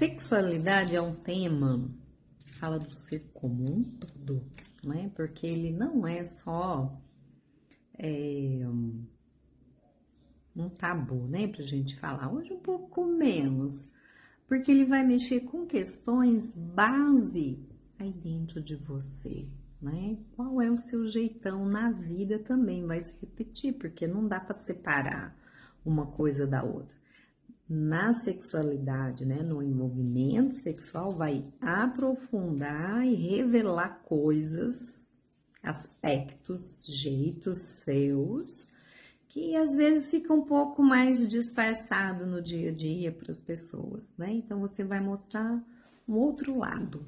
Sexualidade é um tema que fala do ser como um todo, né? Porque ele não é só um tabu, né? Pra gente falar. Hoje um pouco menos, porque ele vai mexer com questões base aí dentro de você, né? Qual é o seu jeitão na vida também vai se repetir, porque não dá para separar uma coisa da outra. Na sexualidade, né, no envolvimento sexual, vai aprofundar e revelar coisas, aspectos, jeitos seus, que às vezes fica um pouco mais disfarçado no dia a dia para as pessoas, né? Então você vai mostrar um outro lado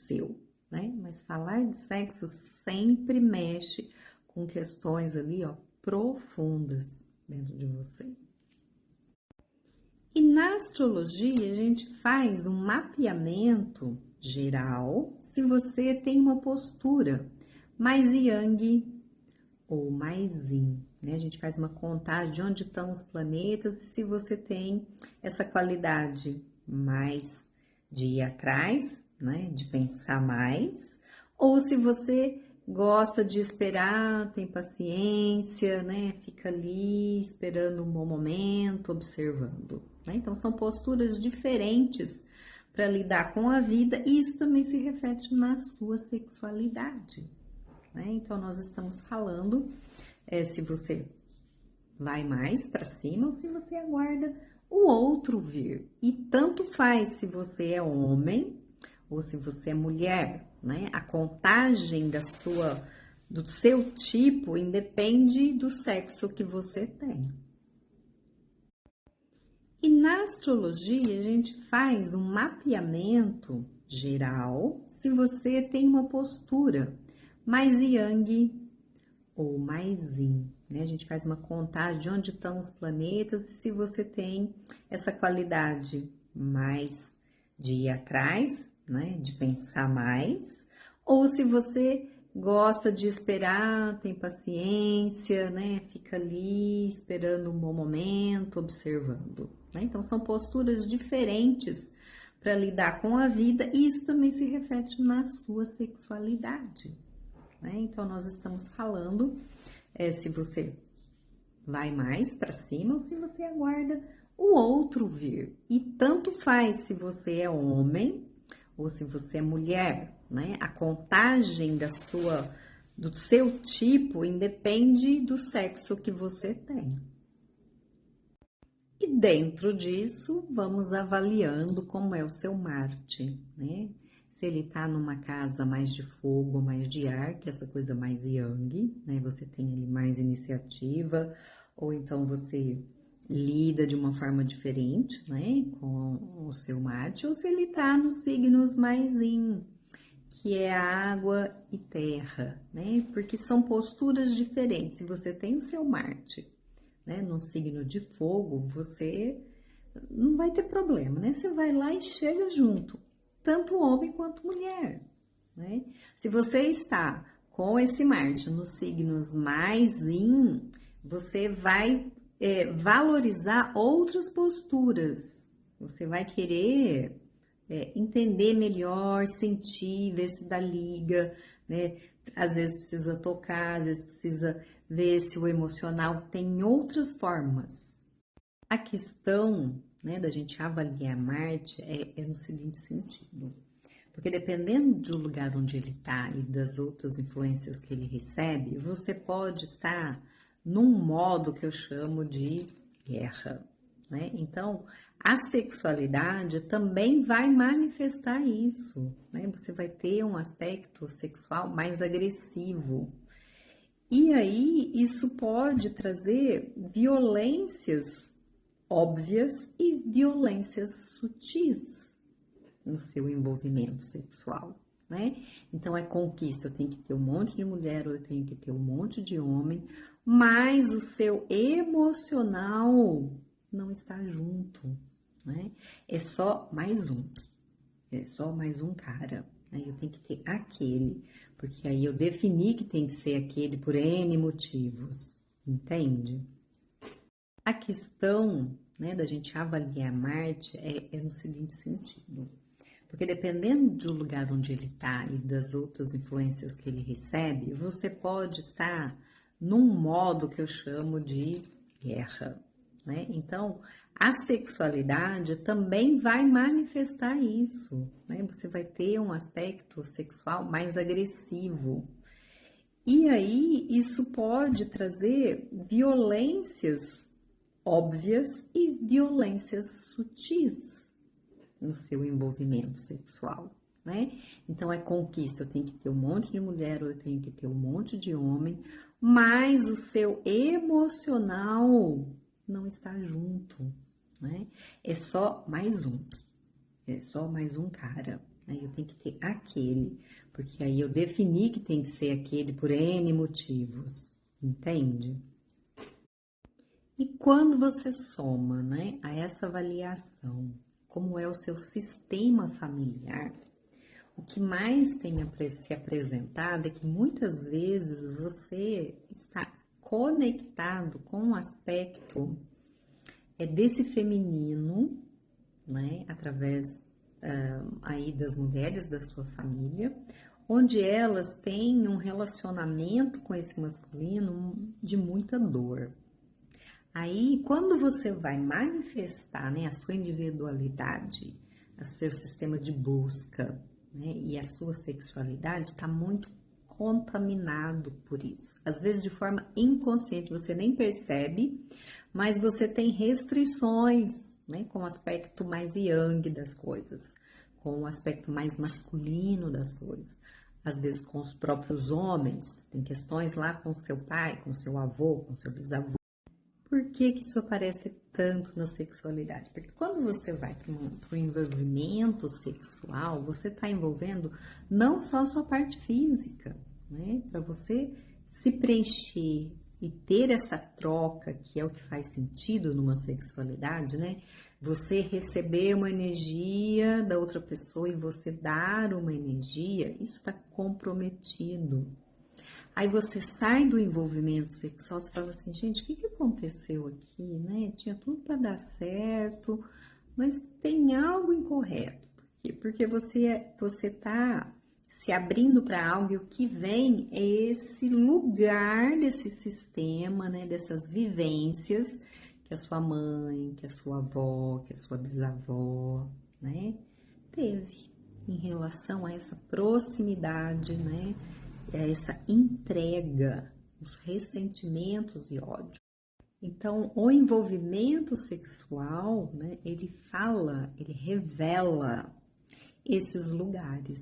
seu, né? Mas falar de sexo sempre mexe com questões ali, ó, profundas dentro de você. E na astrologia, a gente faz um mapeamento geral se você tem uma postura mais yang ou mais yin, né? A gente faz uma contagem de onde estão os planetas e se você tem essa qualidade mais de ir atrás, né? De pensar mais, ou se você gosta de esperar, tem paciência, né? Fica ali esperando um bom momento, observando, né? Então são posturas diferentes para lidar com a vida e isso também se reflete na sua sexualidade, né? Então nós estamos falando se você vai mais para cima ou se você aguarda o outro vir. E tanto faz se você é homem ou se você é mulher, né? A contagem do seu tipo independe do sexo que você tem. E na astrologia, a gente faz um mapeamento geral se você tem uma postura mais yang ou mais yin, né? A gente faz uma contagem de onde estão os planetas e se você tem essa qualidade mais de ir atrás, né? De pensar mais, ou se você gosta de esperar, tem paciência, né? Fica ali esperando um bom momento, observando, né? Então são posturas diferentes para lidar com a vida e isso também se reflete na sua sexualidade, né? Então nós estamos falando se você vai mais para cima ou se você aguarda o outro vir. E tanto faz se você é homem ou se você é mulher, né? A contagem do seu tipo independe do sexo que você tem. E dentro disso, vamos avaliando como é o seu Marte, né? Se ele tá numa casa mais de fogo, mais de ar, que é essa coisa mais yang, né? Você tem ali mais iniciativa, ou então você lida de uma forma diferente, né? Com o seu Marte, ou se ele tá nos signos mais yin, que é água e terra, né? Porque são posturas diferentes. Se você tem o seu Marte, né, no signo de fogo, você não vai ter problema, né? Você vai lá e chega junto, tanto homem quanto mulher, né? Se você está com esse Marte nos signos mais yin, você vai valorizar outras posturas, você vai querer entender melhor, sentir, ver se dá liga, né? Às vezes precisa tocar, às vezes precisa ver se o emocional tem outras formas. A questão, né, da gente avaliar Marte é no seguinte sentido, porque dependendo do lugar onde ele está e das outras influências que ele recebe, você pode estar num modo que eu chamo de guerra, né? Então, a sexualidade também vai manifestar isso, né? Você vai ter um aspecto sexual mais agressivo. E aí, isso pode trazer violências óbvias e violências sutis no seu envolvimento sexual, né? Então, é conquista, eu tenho que ter um monte de mulher ou eu tenho que ter um monte de homem, mas o seu emocional não está junto, né? É só mais um cara, né? Eu tenho que ter aquele, porque aí eu defini que tem que ser aquele por N motivos, entende? A questão, né, da gente avaliar Marte é no seguinte sentido. Porque dependendo do lugar onde ele está e das outras influências que ele recebe, você pode estar num modo que eu chamo de guerra, né? Então, a sexualidade também vai manifestar isso, né? Você vai ter um aspecto sexual mais agressivo. E aí, isso pode trazer violências óbvias e violências sutis no seu envolvimento sexual, né? Então é conquista, eu tenho que ter um monte de mulher ou eu tenho que ter um monte de homem, mas o seu emocional não está junto, né? É só mais um, é só mais um cara, né? Eu tenho que ter aquele, porque aí eu defini que tem que ser aquele por N motivos, entende? E quando você soma, né, a essa avaliação, como é o seu sistema familiar, o que mais tem se apresentado é que muitas vezes você está conectado com um aspecto desse feminino, né, através aí das mulheres da sua família, onde elas têm um relacionamento com esse masculino de muita dor. Aí, quando você vai manifestar, né, a sua individualidade, o seu sistema de busca, né, e a sua sexualidade está muito contaminado por isso. Às vezes de forma inconsciente, você nem percebe, mas você tem restrições, né, com o aspecto mais yang das coisas, com o aspecto mais masculino das coisas. Às vezes com os próprios homens, tem questões lá com seu pai, com seu avô, com seu bisavô. Por que que isso aparece tanto na sexualidade? Porque quando você vai para o envolvimento sexual, você está envolvendo não só a sua parte física, né? Para você se preencher e ter essa troca, que é o que faz sentido numa sexualidade, né? Você receber uma energia da outra pessoa e você dar uma energia, isso está comprometido. Aí você sai do envolvimento sexual, você fala assim, gente, o que aconteceu aqui, né? Tinha tudo para dar certo, mas tem algo incorreto. Por quê? Porque você tá se abrindo para algo e o que vem é esse lugar desse sistema, né? Dessas vivências que a sua mãe, que a sua avó, que a sua bisavó, né? Teve em relação a essa proximidade, né? Essa entrega, os ressentimentos e ódio. Então, o envolvimento sexual, né, ele revela esses lugares,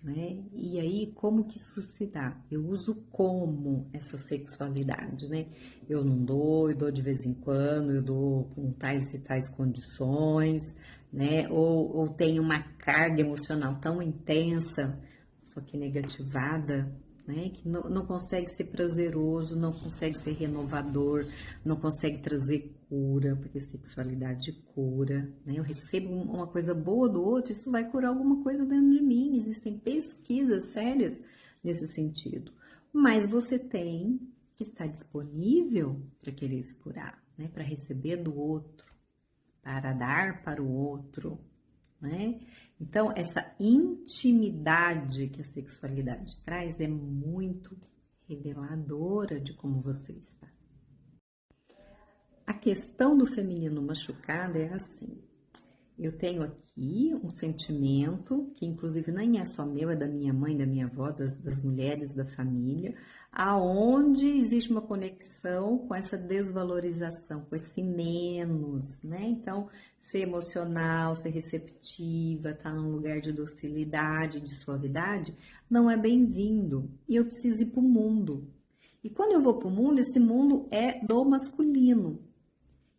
né? E aí, como que isso se dá? Eu uso como essa sexualidade, né? Eu não dou, eu dou de vez em quando, eu dou com tais e tais condições, né? Ou tenho uma carga emocional tão intensa, só que negativada, né? Que não consegue ser prazeroso, não consegue ser renovador, não consegue trazer cura, porque sexualidade cura, né? Eu recebo uma coisa boa do outro, isso vai curar alguma coisa dentro de mim. Existem pesquisas sérias nesse sentido. Mas você tem que estar disponível para querer se curar, né? Para receber do outro, para dar para o outro, né? Então, essa intimidade que a sexualidade traz é muito reveladora de como você está. A questão do feminino machucado é assim: eu tenho aqui um sentimento, que inclusive nem é só meu, é da minha mãe, da minha avó, das mulheres da família, aonde existe uma conexão com essa desvalorização, com esse menos, né? Então, ser emocional, ser receptiva, estar num lugar de docilidade, de suavidade, não é bem-vindo. E eu preciso ir para o mundo. E quando eu vou para o mundo, esse mundo é do masculino.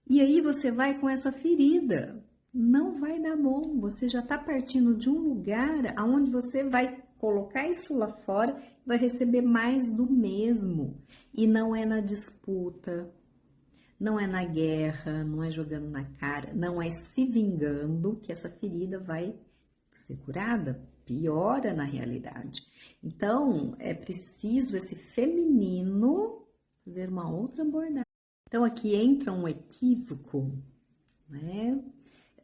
E aí você vai com essa ferida. Não vai dar bom. Você já está partindo de um lugar aonde você vai colocar isso lá fora e vai receber mais do mesmo. E não é na disputa, não é na guerra, não é jogando na cara, não é se vingando que essa ferida vai ser curada. Piora na realidade. Então, é preciso esse feminino fazer uma outra abordagem. Então, aqui entra um equívoco né?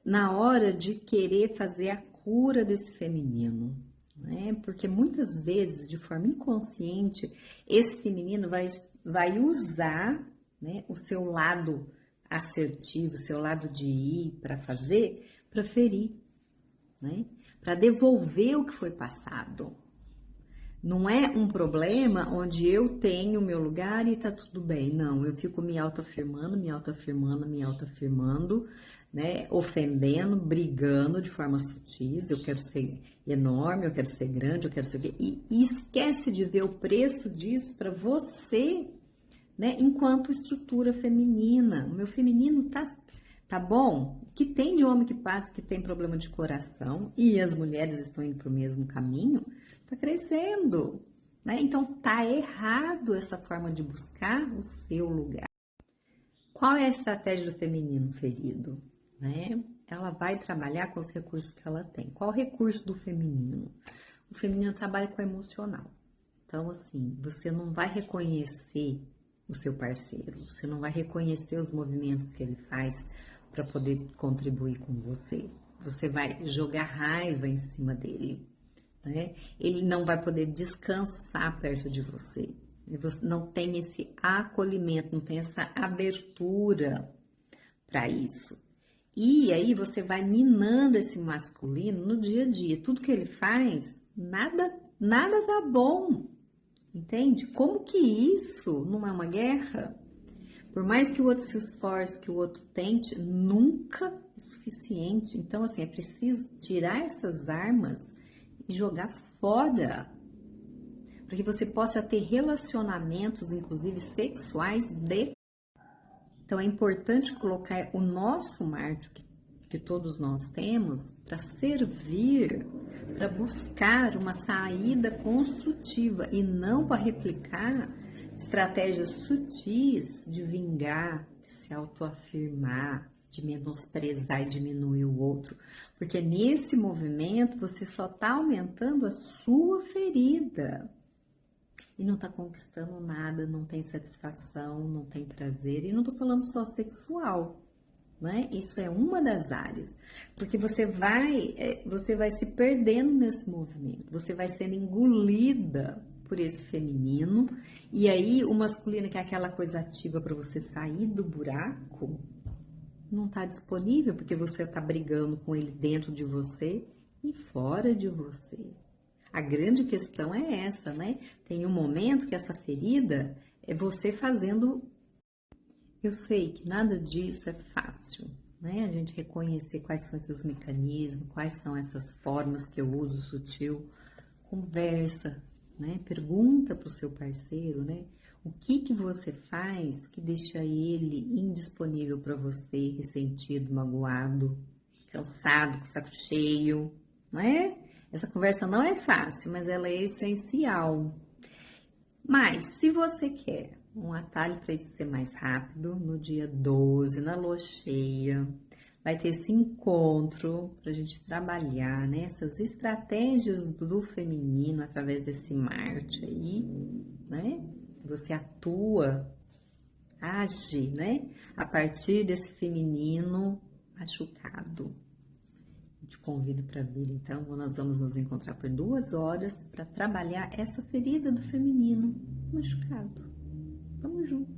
Na hora de querer fazer a cura desse feminino, né? Porque muitas vezes, de forma inconsciente, esse feminino vai usar, né, o seu lado assertivo, o seu lado de ir para fazer, para ferir, né? Para devolver o que foi passado. Não é um problema onde eu tenho o meu lugar e tá tudo bem. Não, eu fico me autoafirmando, né? Ofendendo, brigando de forma sutis. Eu quero ser enorme, eu quero ser grande, eu quero ser. E esquece de ver o preço disso para você, né? Enquanto estrutura feminina. O meu feminino tá bom? O que tem de homem que tem problema de coração e as mulheres estão indo para o mesmo caminho, tá crescendo, né? Então tá errado essa forma de buscar o seu lugar. Qual é a estratégia do feminino ferido, né? Ela vai trabalhar com os recursos que ela tem. Qual o recurso do feminino? O feminino trabalha com o emocional. Então, assim, você não vai reconhecer o seu parceiro, você não vai reconhecer os movimentos que ele faz para poder contribuir com você. Você vai jogar raiva em cima dele, né? Ele não vai poder descansar perto de você. Você não tem esse acolhimento, não tem essa abertura para isso. E aí você vai minando esse masculino no dia a dia. Tudo que ele faz, nada dá bom. Entende? Como que isso não é uma guerra? Por mais que o outro se esforce, que o outro tente, nunca é suficiente. Então, assim, é preciso tirar essas armas e jogar fora, para que você possa ter relacionamentos, inclusive sexuais, Então, é importante colocar o nosso Marte, que todos nós temos, para servir, para buscar uma saída construtiva e não para replicar estratégias sutis de vingar, de se autoafirmar, de menosprezar e diminuir o outro. Porque nesse movimento você só está aumentando a sua ferida. E não está conquistando nada, não tem satisfação, não tem prazer. E não estou falando só sexual, né? Isso é uma das áreas. Porque você vai se perdendo nesse movimento. Você vai sendo engolida por esse feminino. E aí o masculino, que é aquela coisa ativa para você sair do buraco, não está disponível, porque você está brigando com ele dentro de você e fora de você. A grande questão é essa, né? Tem um momento que essa ferida é você fazendo. Eu sei que nada disso é fácil, né? A gente reconhecer quais são esses mecanismos, quais são essas formas que eu uso sutil. Conversa, né? Pergunta para o seu parceiro, né? O que você faz que deixa ele indisponível para você, ressentido, magoado, cansado, com o saco cheio, né? Essa conversa não é fácil, mas ela é essencial. Mas, se você quer um atalho para isso ser mais rápido, no dia 12, na lua cheia, vai ter esse encontro para a gente trabalhar, né? Essas estratégias do feminino através desse Marte aí, né? Você atua, age, né? A partir desse feminino machucado. Te convido para vir, então, nós vamos nos encontrar por 2 horas para trabalhar essa ferida do feminino machucado. Vamos junto.